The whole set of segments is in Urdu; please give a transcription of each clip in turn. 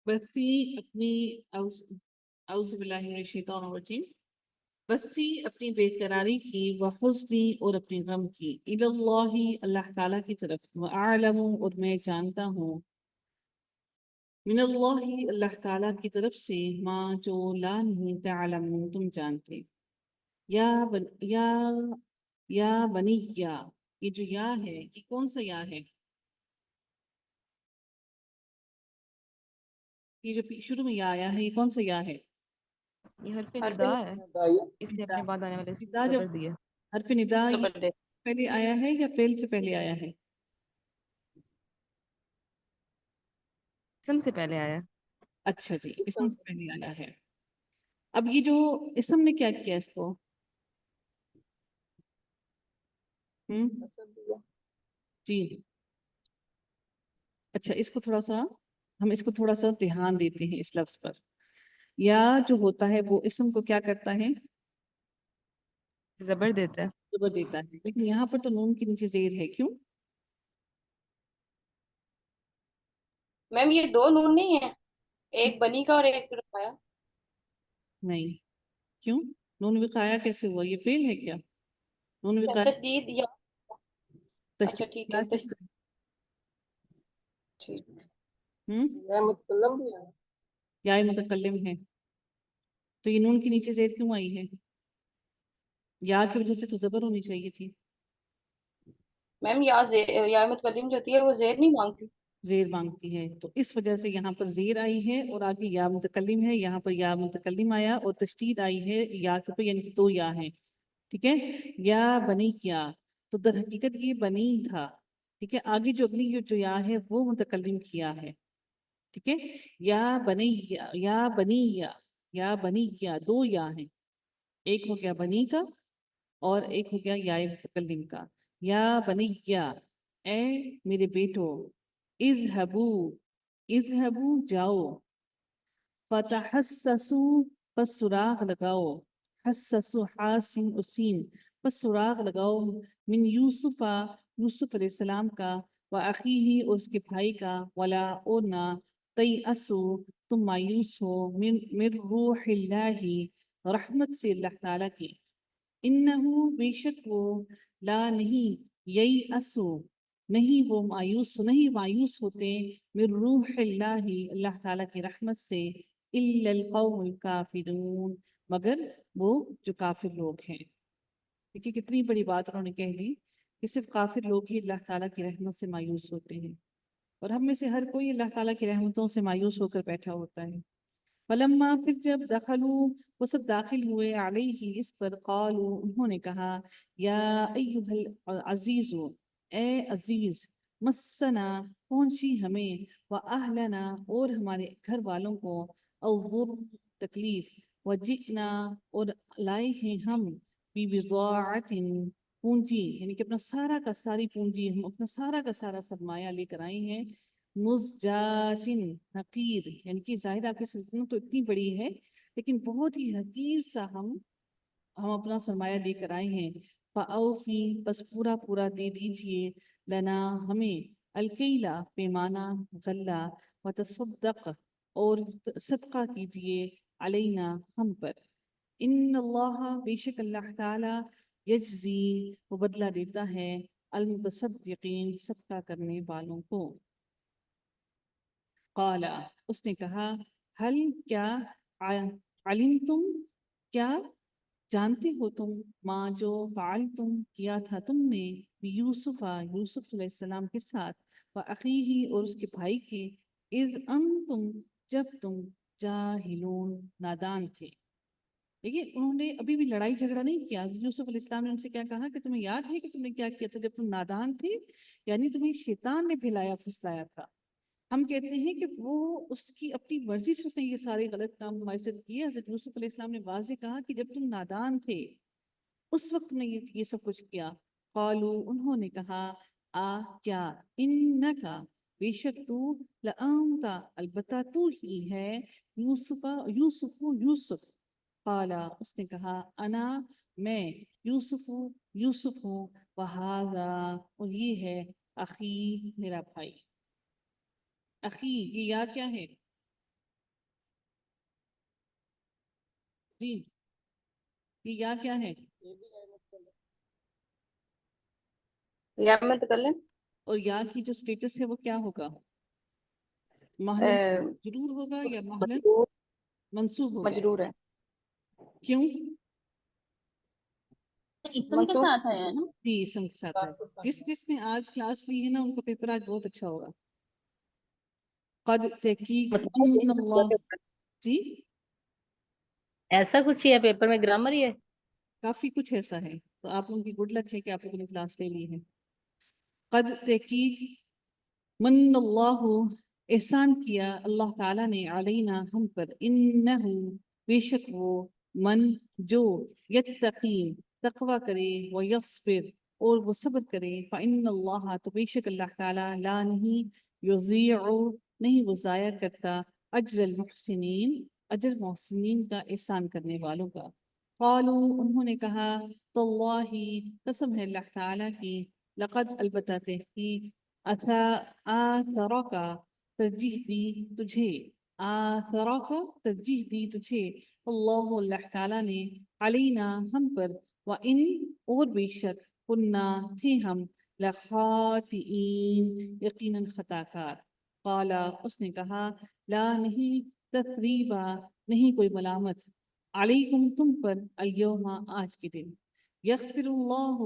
بسی اپنی اعوذ باللہ من الشیطان الرجیم، بسی اپنی بے قراری کی، وحزنی اور اپنے غم کی، اللہ اللہ تعالیٰ کی طرف، وَأَعْلَمُ اور میں جانتا ہوں، من اللہ اللہ تعالیٰ کی طرف سے، ماں جو لا نہیں تعلمون تم جانتے، یا بن یا بنی یہ جو یا ہے یہ کون سا یا ہے؟ یہ جو شروع میں یا آیا ہے یہ کون سا یا ہے؟ یہ حرف حرف ندا ہے، ندائی اس نے ندا اپنے بعد آنے والے اسم ندا کو جب زبر دیا۔ حرف ندا یہ زبردست پہلے آیا ہے یا فعل سے پہلے آیا ہے؟ اسم سے پہلے آیا۔ اچھا جی، اسم سے پہلے آیا ہے۔ اب یہ جو اسم نے کیا کیا اس کو؟ ہم جی اچھا، اس کو تھوڑا سا ہم اس کو تھوڑا سا دھیان دیتے ہیں اس لفظ پر۔ یا جو ہوتا ہے وہ اسم کو کیا کرتا ہے؟ زبر دیتا ہے۔ زبر دیتا ہے، لیکن یہاں پر تو نون کے نیچے زیر ہے، کیوں؟ میم یہ دو نون نہیں ہے، ایک بنی کا اور ایک رفایا۔ نہیں، کیوں؟ نون وقایا کیسے ہوا؟ یہ فعل ہے کیا؟ نون وقایا تشدید یا اچھا ٹھیک ہے تشدید ٹھیک یا متکلم بھی ہے، یا متکلم ہے، تو یہ نون کے نیچے زیر کیوں آئی ہے؟ یا کی وجہ سے تو زبر ہونی چاہیے تھی۔ میم یا متکلم جو ہوتی ہے وہ زیر نہیں مانگتی۔ زیر مانگتی ہے، تو اس وجہ سے یہاں پر زیر آئی ہے اور آگے یا متکلم ہے، یہاں پر یا متکلم آیا اور تشدید آئی ہے یا کے اوپر، یعنی کہ دو یا ہیں، ٹھیک ہے؟ یا بنی کیا، تو در حقیقت یہ بنی تھا، ٹھیک ہے؟ آگے جو اگلی جو یا ہے وہ متکلم کیا ہے، ٹھیک ہے؟ یا بنی یا بنی یا بنی کیا، دو یا ہیں، ایک ہو گیا بنی کا اور ایک ہو گیا یا متکلم کا۔ یا بنی اے میرے بیٹو، اذهبوا جاؤ، فتحسسوا پس سراغ لگاؤ، حسسوا حاسین اسین پس سراغ لگاؤ، من یوسف یوسف علیہ السلام کا، وَأَخِيهِ اور اس کے بھائی کا، ولا اور نہ تیأسوا تم مایوس ہو، من روح اللہ رحمت سے اللہ تعالیٰ کی، انہو بے شک وہ، لا نہیں، ییأسو نہیں وہ مایوس ہوتے، من روح اللہ اللہ تعالیٰ کی رحمت سے، الا القوم الکافرون مگر وہ جو کافر لوگ ہیں۔ دیکھیے کتنی بڑی بات انہوں نے کہہ لی کہ صرف کافر لوگ ہی اللہ تعالیٰ کی رحمت سے مایوس ہوتے ہیں، اور ہم میں سے ہر کوئی اللہ تعالیٰ کی رحمتوں سے مایوس ہو کر بیٹھا ہوتا ہے۔ فلما پھر جب دخلوا وہ سب داخل ہوئے علیہ اس پر، قالوا انہوں نے کہا، یا ایہا العزیز اے عزیز، مسنا پہنچی ہمیں، واہلنا اور ہمارے گھر والوں کو، الضر تکلیف، وجئنا اور لائے ہیں ہم، ببضاعت پونجی، یعنی کہ اپنا سارا کا ساری پونجی، ہم اپنا سارا کا سارا سرمایہ لے کر آئے ہیں، مزجاتن حقیر، یعنی کہ ظاہر آپ کی سلطنت تو اتنی بڑی ہے لیکن بہت ہی حقیر سا ہم اپنا سرمایہ لے کر آئے ہیں، فاوفی بس پورا پورا دے دیجئے، لنا ہمیں، الکیلا پیمانہ، غلہ، وتصدق اور صدقہ کیجئے، علینا ہم پر، ان اللہ بے شک اللہ تعالی، یجزی وہ بدلہ دیتا ہے، المتصدقین صدقہ کرنے والوں کو۔ قال اس نے کہا، حل کیا، علمتم کیا جانتے ہو تم، ماں جو فعلتم کیا تھا تم نے، یوسف یوسف علیہ السلام کے ساتھ، وَأَخِيهِ اور اس کے بھائی کے، اذ انتم جب تم جاہلون نادان تھے۔ دیکھیے انہوں نے ابھی بھی لڑائی جھگڑا نہیں کیا، یوسف علیہ السلام نے ان سے کیا کہا کہ تمہیں یاد ہے کہ تم نے کیا کیا تھا جب تم نادان تھے، یعنی تمہیں شیطان نے بھلایا پھسلایا تھا۔ ہم کہتے ہیں کہ وہ اس کی اپنی مرضی سے اس نے یہ سارے غلط کام ہمارے ساتھ کیے۔ حضرت یوسف علیہ السلام نے واضح کہا کہ جب تم نادان تھے اس وقت نے یہ سب کچھ کیا۔ قالو انہوں نے کہا، کیا، انکا بے شک تو، لانتا البتہ تو ہی ہے، یوسف قالا اس نے کہا، انا میں، یوسف ہوں، وہذا اور یہ ہے، اخی میرا بھائی۔ اخی یہ یا کیا ہے؟ جی یہ یا کیا ہے؟ یا متکلم اور یا کی جو سٹیٹس ہے وہ کیا ہوگا؟ محلن مجرور ہوگا یا محلن مجرور منصوب ہوگا؟ مجرور ہے کیوں؟ اسم کے ساتھ ہے نا؟ جی اسم کے ساتھ ہے. جس نے آج کلاس لی ہے نا ان کا پیپر آج بہت اچھا ہوگا. قد تحقیق ان اللہ. جی ایسا کچھ ہی ہے پیپر میں، گرامر ہی ہے؟ کافی کچھ ایسا ہے، تو آپ لوگوں کی گڈ لک ہے کہ آپ لوگوں نے کلاس لے لی ہے. قد تحقیق من اللہ احسان کیا اللہ تعالیٰ نے علینا ہم پر، انہو بے شک وہ، من جو یتقین تقوی کرے، ویصبر اور وہ صبر کرے، فإن اللہ تو بے شک اللہ تعالیٰ لا نہیں، یضیع نہیں وہ ضائع کرتا، اجر المحسنین اجر محسنین کا احسان کرنے والوں کا. قالوا انہوں نے کہا تاللہ قسم ہے اللہ تعالیٰ کی، لقد البتہ تحقیق آثرک ترجیح دی تجھے، آثرک ترجیح دی تجھے، اللہ اللہ تعالیٰ نے، علینا ہم پر، وَإِن اور بے شک، کننا تھے ہم، لخاطئین یقیناً خطا کار. قالا اس نے کہا لا نہیں، تثریبا نہیں کوئی ملامت، علیکم تم پر، الیوم آج کے دن، یغفر اللہ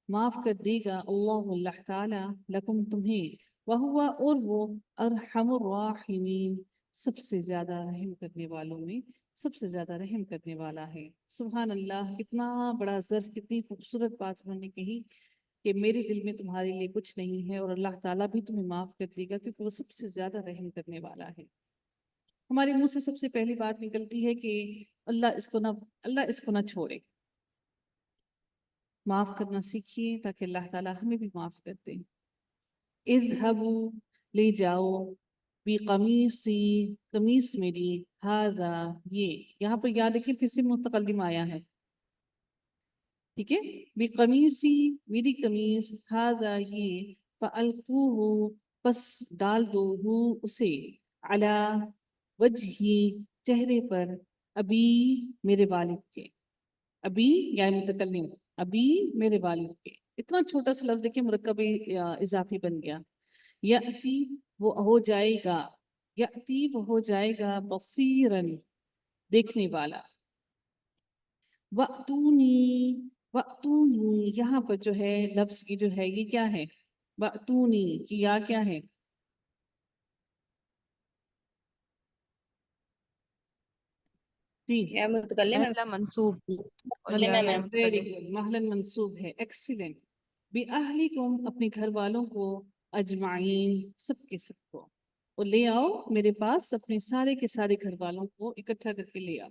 معاف کر دے گا اللہ اللہ تعالی، لکم تمہیں، وہو اور وہ، ارحم الراحمین سب سے زیادہ رحم کرنے والوں میں سب سے زیادہ رحم کرنے والا ہے. سبحان اللہ، کتنا بڑا ظرف، کتنی خوبصورت بات انہوں نے کہی کہ میرے دل میں تمہارے لیے کچھ نہیں ہے اور اللہ تعالیٰ بھی تمہیں معاف کر دے گا کیونکہ وہ سب سے زیادہ رحم کرنے والا ہے. ہمارے منہ سے سب سے پہلی بات نکلتی ہے کہ اللہ اس کو نہ چھوڑے. معاف کرنا سیکھیے تاکہ اللہ تعالیٰ ہمیں بھی معاف کر دے. اذهبوا لے جاؤ، بقمیصی قمیص میری، ھذا یہ، یہاں پر یاد رکھیں پھر سے متقدم آیا ہے، ٹھیک ہے، بقمیصی میری قمیص، ھذا یہ، فالقوہ پس ڈال دو ہو اسے، علی وجہی چہرے پر، ابی میرے والد کے، ابی یا متکلم، ابی میرے والد کے. اتنا چھوٹا سا لفظ دیکھیں مرکب اضافی بن گیا. یأتی وہ ہو جائے گا، یأتی وہ ہو جائے گا، بصیرن دیکھنے والا. وَأْتُونِي وَأْتُونِی یہاں پر جو ہے لفظ کی جو ہے یہ کیا ہے؟ وَأْتُونِی کی یا کیا ہے؟ جی یا متکلم ہے. محلہ منصوب اور یا محلن ہے. ویری متکلم. گڈ، محلن منصوب ہے، ایکسیلنٹ. بِأَہْلِکُمْ اپنے گھر والوں کو، اجمعین سب کے سب کو، اور لے آؤ میرے پاس اپنے سارے کے سارے گھر والوں کو اکٹھا کر کے لے آؤ.